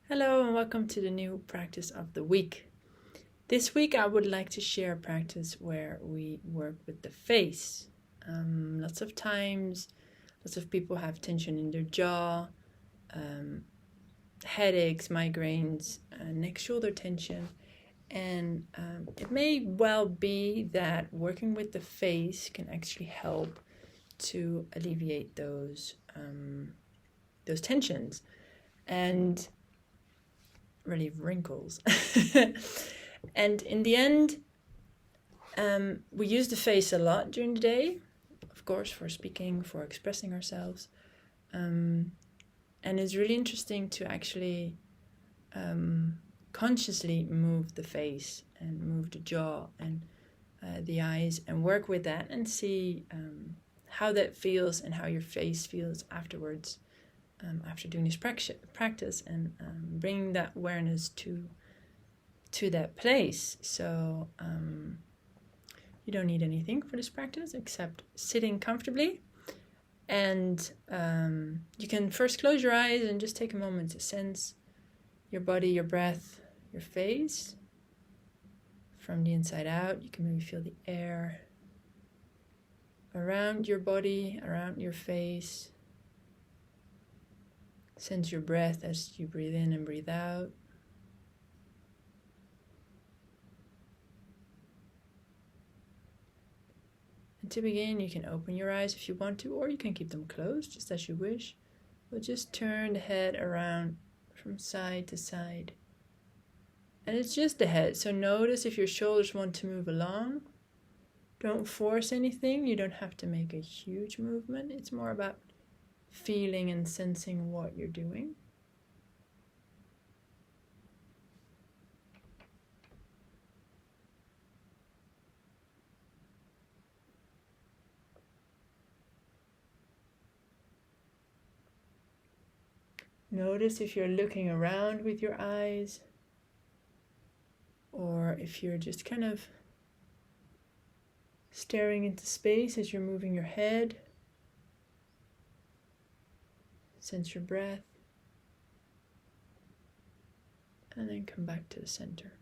Hello and welcome to the new practice of the week. This week I would like to share a practice where we work with the face. Lots of times, lots of people have tension in their jaw, headaches, migraines, neck shoulder tension, and it may well be that working with the face can actually help to alleviate those tensions and relieve wrinkles. And in the end, we use the face a lot during the day, of course, for speaking, for expressing ourselves. And it's really interesting to actually consciously move the face and move the jaw and the eyes and work with that and see how that feels and how your face feels afterwards. After doing this practice and bringing that awareness to that place. So you don't need anything for this practice except sitting comfortably, and you can first close your eyes and just take a moment to sense your body, your breath, your face from the inside out. You can maybe feel the air around your body, around your face. Sense your breath as you breathe in and breathe out. And to begin, you can open your eyes if you want to, or you can keep them closed, just as you wish. We'll just turn the head around from side to side. And it's just the head, so notice if your shoulders want to move along. Don't force anything, you don't have to make a huge movement. It's more about feeling and sensing what you're doing. Notice if you're looking around with your eyes, or if you're just kind of staring into space as you're moving your head. Sense your breath, and then come back to the center.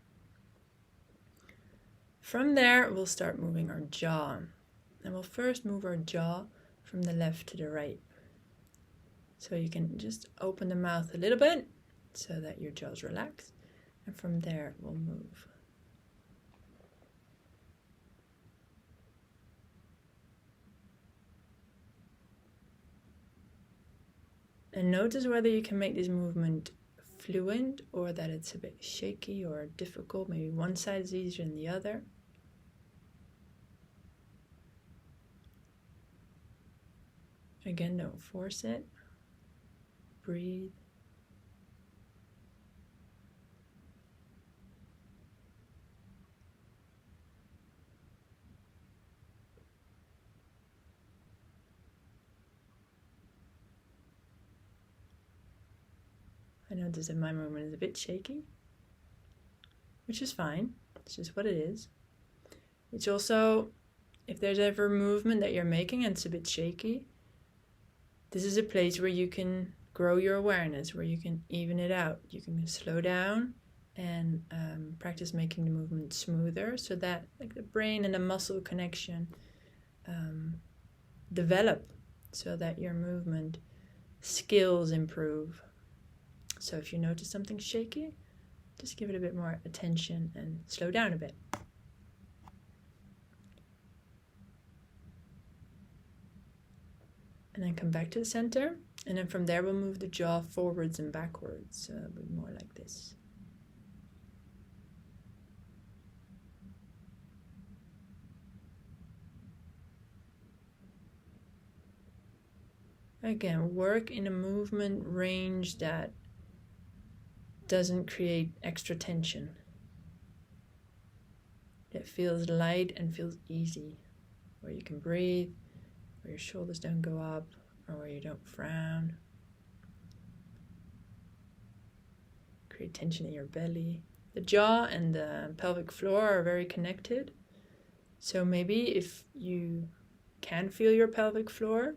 From there, we'll start moving our jaw. And we'll first move our jaw from the left to the right. So you can just open the mouth a little bit so that your jaw's relaxed. And from there, we'll move. And notice whether you can make this movement fluent or that it's a bit shaky or difficult. Maybe one side is easier than the other. Again, don't force it. Breathe. I notice that my movement is a bit shaky, which is fine. It's just what it is. It's also, if there's ever movement that you're making and it's a bit shaky, this is a place where you can grow your awareness, where you can even it out. You can slow down and practice making the movement smoother so that like the brain and the muscle connection develop so that your movement skills improve. So if you notice something shaky, just give it a bit more attention and slow down a bit. And then come back to the center. And then from there, we'll move the jaw forwards and backwards, a bit more like this. Again, work in a movement range that doesn't create extra tension. It feels light and feels easy, where you can breathe, where your shoulders don't go up, or where you don't frown. Create tension in your belly. The jaw and the pelvic floor are very connected. So maybe if you can feel your pelvic floor,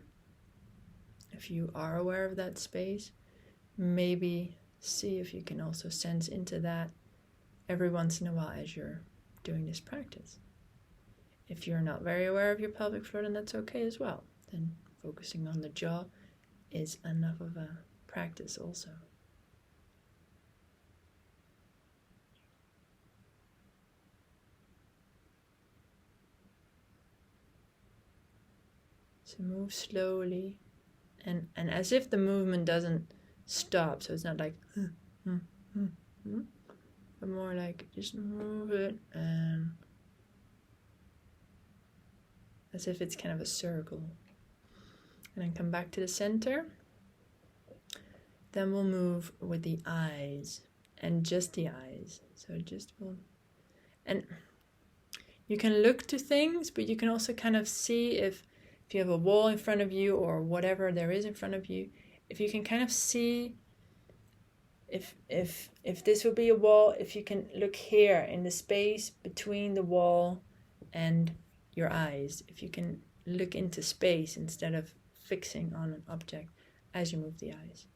if you are aware of that space, maybe see if you can also sense into that every once in a while as you're doing this practice. If you're not very aware of your pelvic floor, then that's okay as well. Then focusing on the jaw is enough of a practice also. So move slowly, and as if the movement doesn't stop, so it's not like but more like just move it, and as if it's kind of a circle. And then come back to the center. Then we'll move with the eyes, and just the eyes. So just and you can look to things, but you can also kind of see if you have a wall in front of you or whatever there is in front of you, if you can kind of see if this will be a wall, if you can look here in the space between the wall and your eyes, if you can look into space instead of fixing on an object as you move the eyes.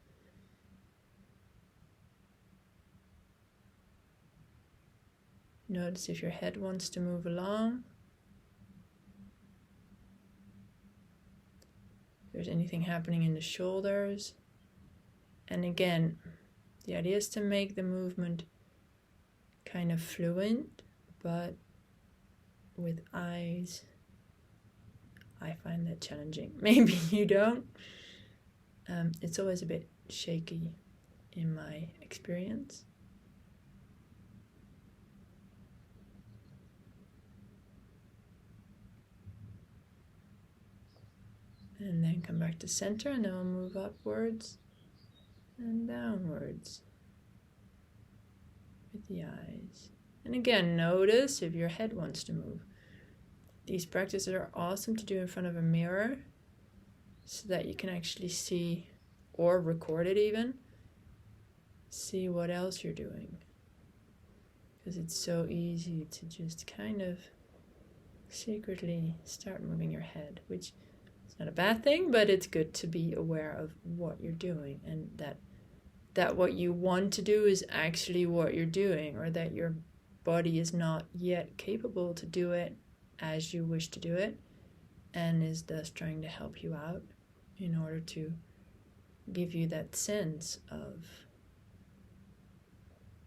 Notice if your head wants to move along. If there's anything happening in the shoulders. And again, the idea is to make the movement kind of fluent, but with eyes, I find that challenging. Maybe you don't. It's always a bit shaky in my experience. And then come back to center, and then we'll move upwards and downwards with the eyes. And again, notice if your head wants to move. These practices are awesome to do in front of a mirror so that you can actually see, or record it even, see what else you're doing. Because it's so easy to just kind of secretly start moving your head, which is not a bad thing, but it's good to be aware of what you're doing, and that what you want to do is actually what you're doing, or that your body is not yet capable to do it as you wish to do it, and is thus trying to help you out in order to give you that sense of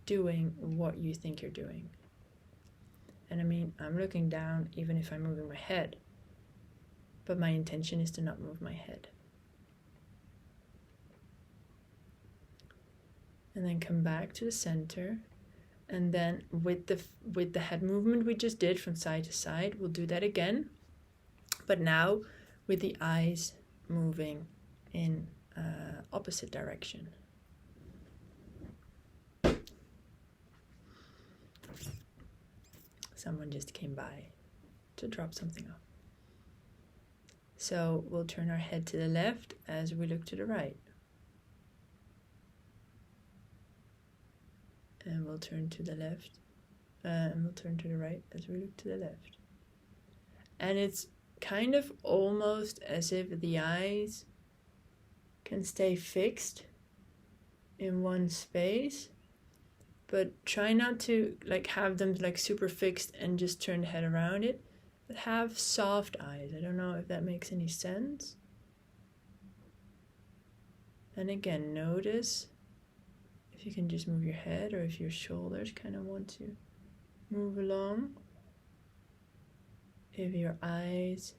doing what you think you're doing. And I mean, I'm looking down even if I'm moving my head, but my intention is to not move my head. And then come back to the center, and then with the head movement we just did from side to side, we'll do that again, but now with the eyes moving in opposite direction. Someone just came by to drop something off. So we'll turn our head to the left as we look to the right. And we'll turn to the left, and we'll turn to the right as we look to the left. And it's kind of almost as if the eyes can stay fixed in one space, but try not to like have them like super fixed and just turn the head around it, but have soft eyes. I don't know if that makes any sense. And again, notice if you can just move your head, or if your shoulders kind of want to move along. If your eyes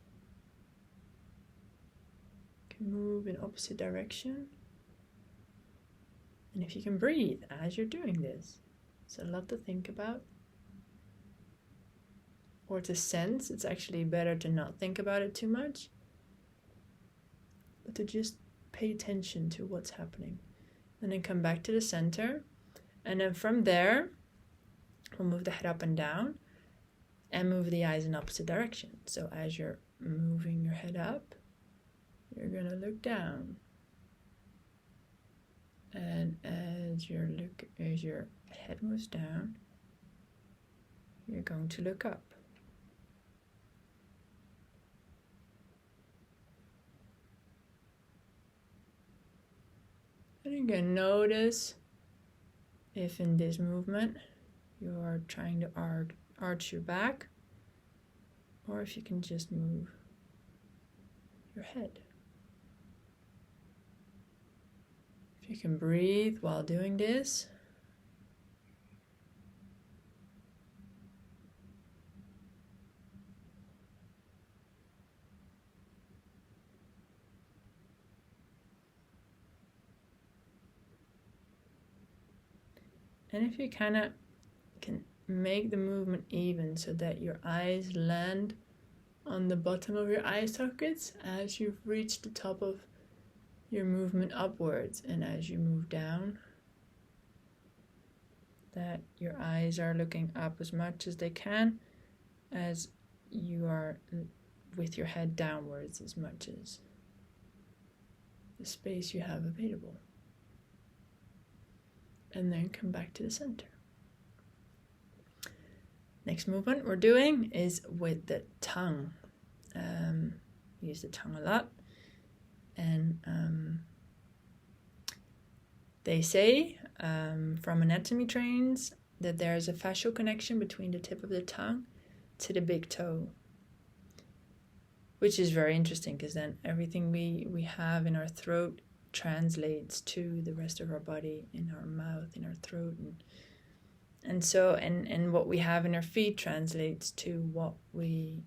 can move in opposite direction. And if you can breathe as you're doing this. It's a lot to think about. Or to sense. It's actually better to not think about it too much, but to just pay attention to what's happening. And then come back to the center, and then from there we'll move the head up and down and move the eyes in opposite direction. So as you're moving your head up, you're going to look down, and as your head moves down, you're going to look up. And again, notice if in this movement you're trying to arch your back, or if you can just move your head. If you can breathe while doing this. And if you kind of can make the movement even so that your eyes land on the bottom of your eye sockets as you've reached the top of your movement upwards, and as you move down, that your eyes are looking up as much as they can as you are with your head downwards, as much as the space you have available. And then come back to the center. Next movement we're doing is with the tongue. Use the tongue a lot. And they say from anatomy trains that there's a fascial connection between the tip of the tongue to the big toe, which is very interesting because then everything we have in our throat translates to the rest of our body, in our mouth, in our throat, and so and what we have in our feet translates to what we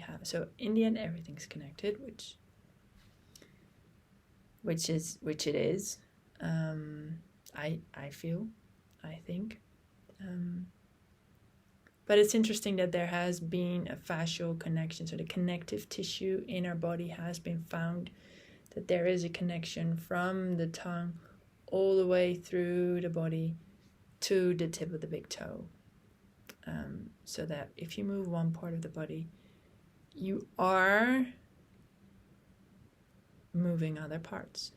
have. So in the end, everything's connected, which it is. I think. But it's interesting that there has been a fascial connection. So the connective tissue in our body has been found, that there is a connection from the tongue all the way through the body to the tip of the big toe. So that if you move one part of the body, you are moving other parts.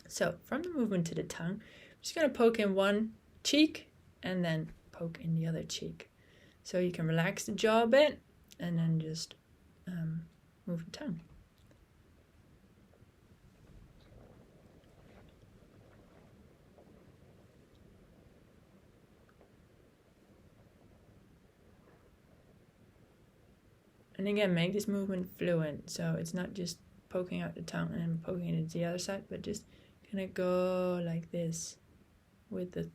So from the movement to the tongue, I'm just going to poke in one cheek and then poke in the other cheek. So you can relax the jaw a bit and then just move the tongue. And again, make this movement fluent. So it's not just poking out the tongue and then poking it into the other side, but just kind of go like this with the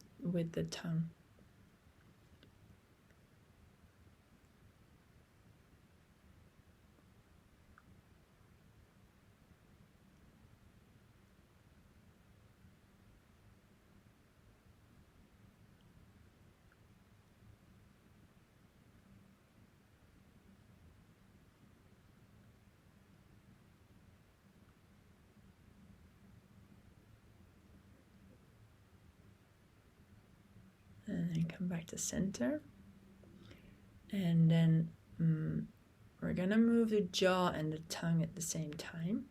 tongue. And then come back to center. And then we're going to move the jaw and the tongue at the same time.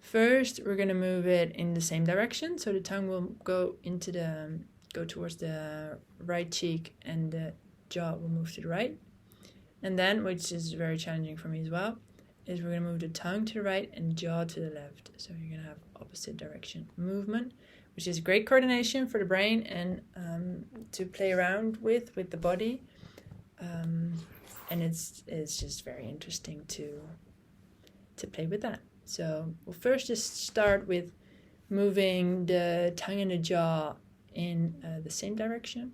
First, we're going to move it in the same direction. So the tongue will go towards the right cheek and the jaw will move to the right. And then, which is very challenging for me as well, is we're going to move the tongue to the right and jaw to the left. So you're going to have opposite direction movement, which is great coordination for the brain and to play around with the body. And it's just very interesting to play with that. So we'll first just start with moving the tongue and the jaw in the same direction,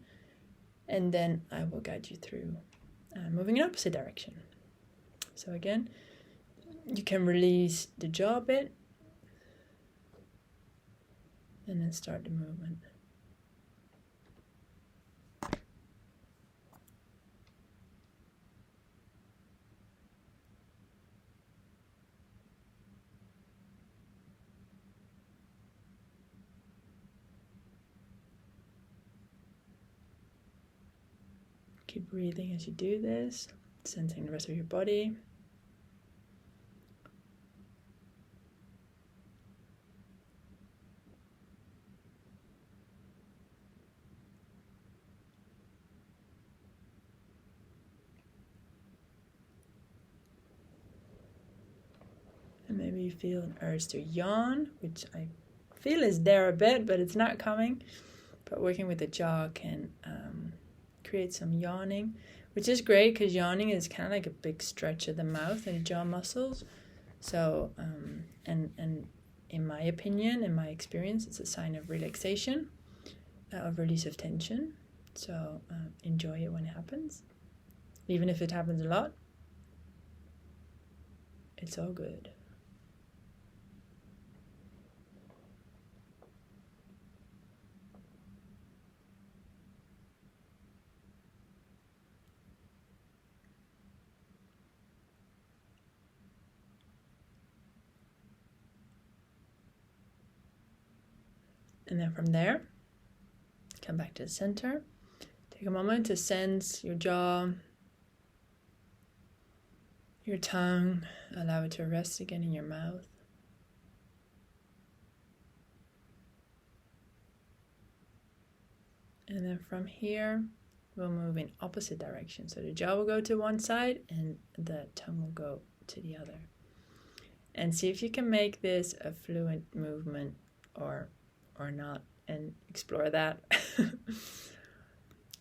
and then I will guide you through moving in opposite direction. So again, you can release the jaw a bit, and then start the movement. Keep breathing as you do this, sensing the rest of your body. And maybe you feel an urge to yawn, which I feel is there a bit, but it's not coming. But working with the jaw can create some yawning, which is great because yawning is kind of like a big stretch of the mouth and jaw muscles. So, and in my opinion, in my experience, it's a sign of relaxation, of release of tension. So enjoy it when it happens. Even if it happens a lot, it's all good. And then from there, come back to the center. Take a moment to sense your jaw, your tongue. Allow it to rest again in your mouth. And then from here, we'll move in opposite direction. So the jaw will go to one side and the tongue will go to the other. And see if you can make this a fluent movement or not, and explore that.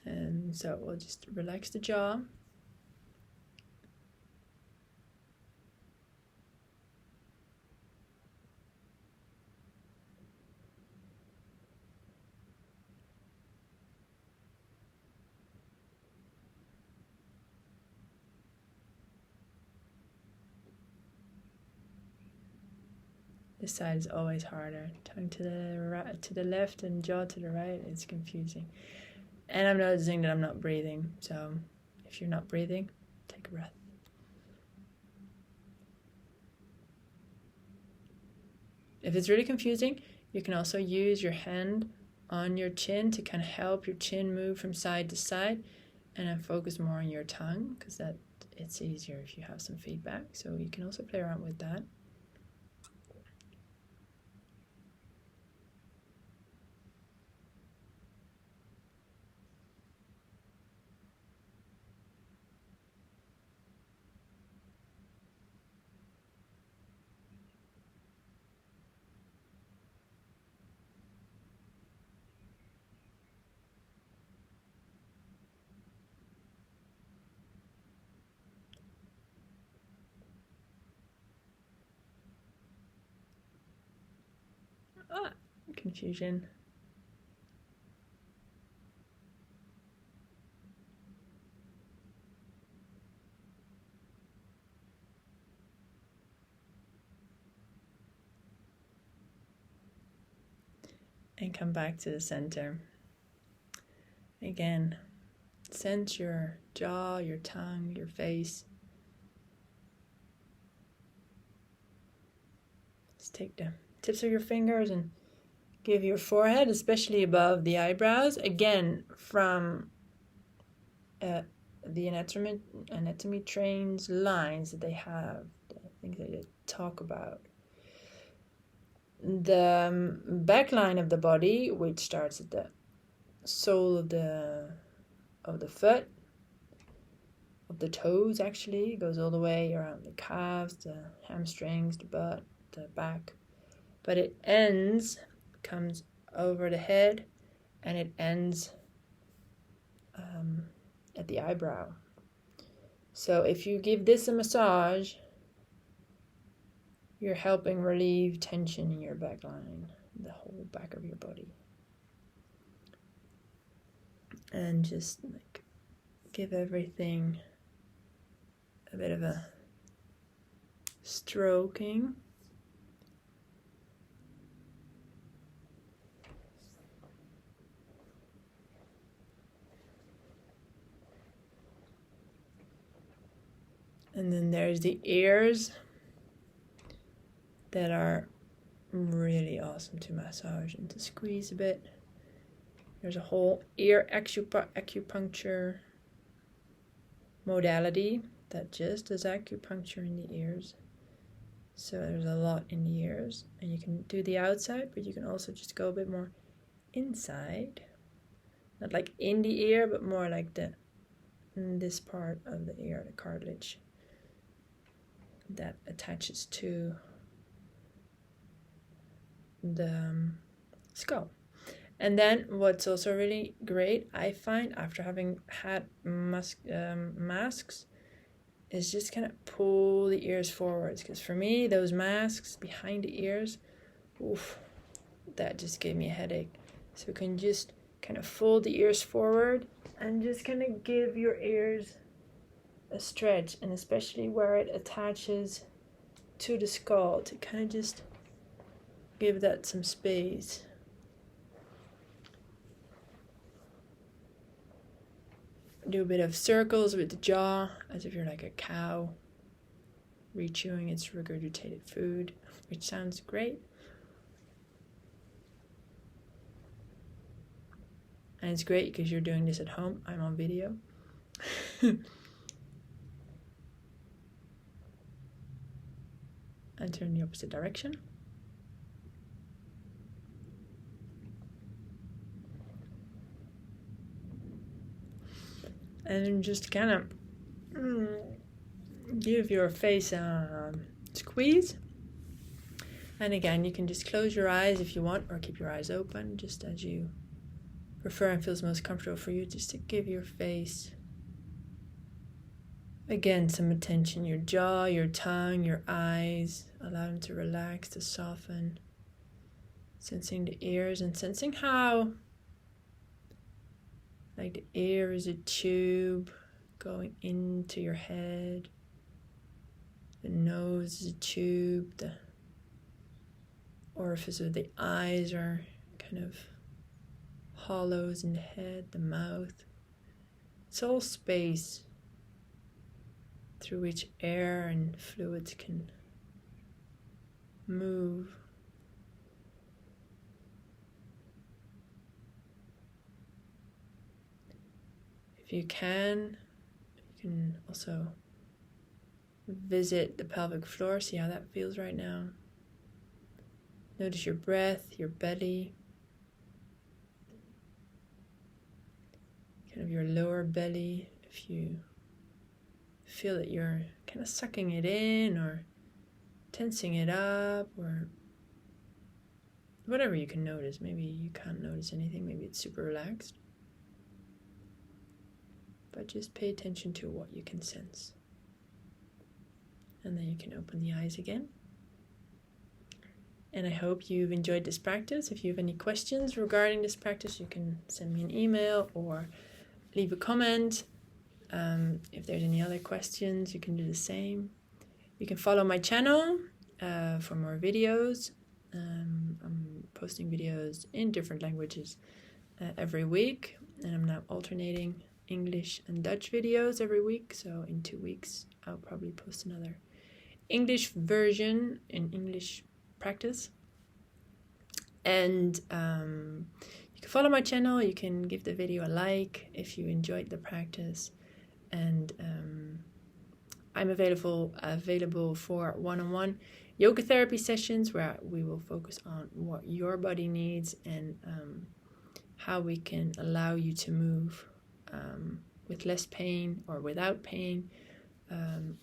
And so we'll just relax the jaw. This side is always harder. Tongue to the right, to the left, and jaw to the right. It's confusing. And I'm noticing that I'm not breathing. So if you're not breathing, take a breath. If it's really confusing, you can also use your hand on your chin to kind of help your chin move from side to side, and then focus more on your tongue, because that it's easier if you have some feedback. So you can also play around with that. Confusion. And come back to the center. Again, sense your jaw, your tongue, your face. Just take the tips of your fingers and give your forehead, especially above the eyebrows, again from the anatomy trains lines that they have. I think they talk about the back line of the body, which starts at the sole of the foot, of the toes. Actually, it goes all the way around the calves, the hamstrings, the butt, the back, but it comes over the head, and it ends at the eyebrow. So if you give this a massage, you're helping relieve tension in your back line, the whole back of your body. And just like give everything a bit of a stroking. And then there's the ears that are really awesome to massage and to squeeze a bit. There's a whole ear acupuncture modality that just does acupuncture in the ears. So there's a lot in the ears, and you can do the outside, but you can also just go a bit more inside. Not like in the ear, but more like this part of the ear, the cartilage that attaches to the skull. And then what's also really great, I find, after having had masks, is just kind of pull the ears forwards. Because for me, those masks behind the ears, oof, that just gave me a headache. So you can just kind of fold the ears forward and just kind of give your ears a stretch, and especially where it attaches to the skull, to kind of just give that some space. Do a bit of circles with the jaw, as if you're like a cow rechewing its regurgitated food, which sounds great. And it's great because you're doing this at home. I'm on video. And turn the opposite direction. And just kind of give your face a squeeze. And again, you can just close your eyes if you want, or keep your eyes open, just as you prefer and feels most comfortable for you, just to give your face, again, some attention. Your jaw, your tongue, your eyes, allow them to relax, to soften. Sensing the ears and sensing how, like the ear is a tube going into your head. The nose is a tube. The orifice of the eyes are kind of hollows in the head, the mouth. It's all space through which air and fluids can move. If you can also visit the pelvic floor, see how that feels right now. Notice your breath, your belly, kind of your lower belly. If you feel that you're kind of sucking it in or tensing it up, or whatever you can notice. Maybe you can't notice anything, maybe it's super relaxed. But just pay attention to what you can sense. And then you can open the eyes again. And I hope you've enjoyed this practice. If you have any questions regarding this practice, you can send me an email or leave a comment. If there's any other questions, you can do the same. You can follow my channel for more videos. I'm posting videos in different languages every week, and I'm now alternating English and Dutch videos every week. So in 2 weeks, I'll probably post another English version in English practice. And you can follow my channel. You can give the video a like if you enjoyed the practice. And I'm available for one-on-one yoga therapy sessions where we will focus on what your body needs and how we can allow you to move with less pain or without pain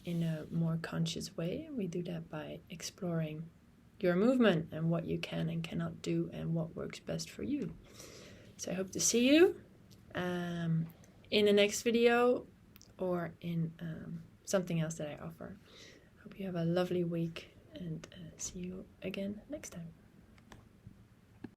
in a more conscious way. We do that by exploring your movement and what you can and cannot do and what works best for you. So I hope to see you in the next video or in something else that I offer. Hope you have a lovely week, and see you again next time.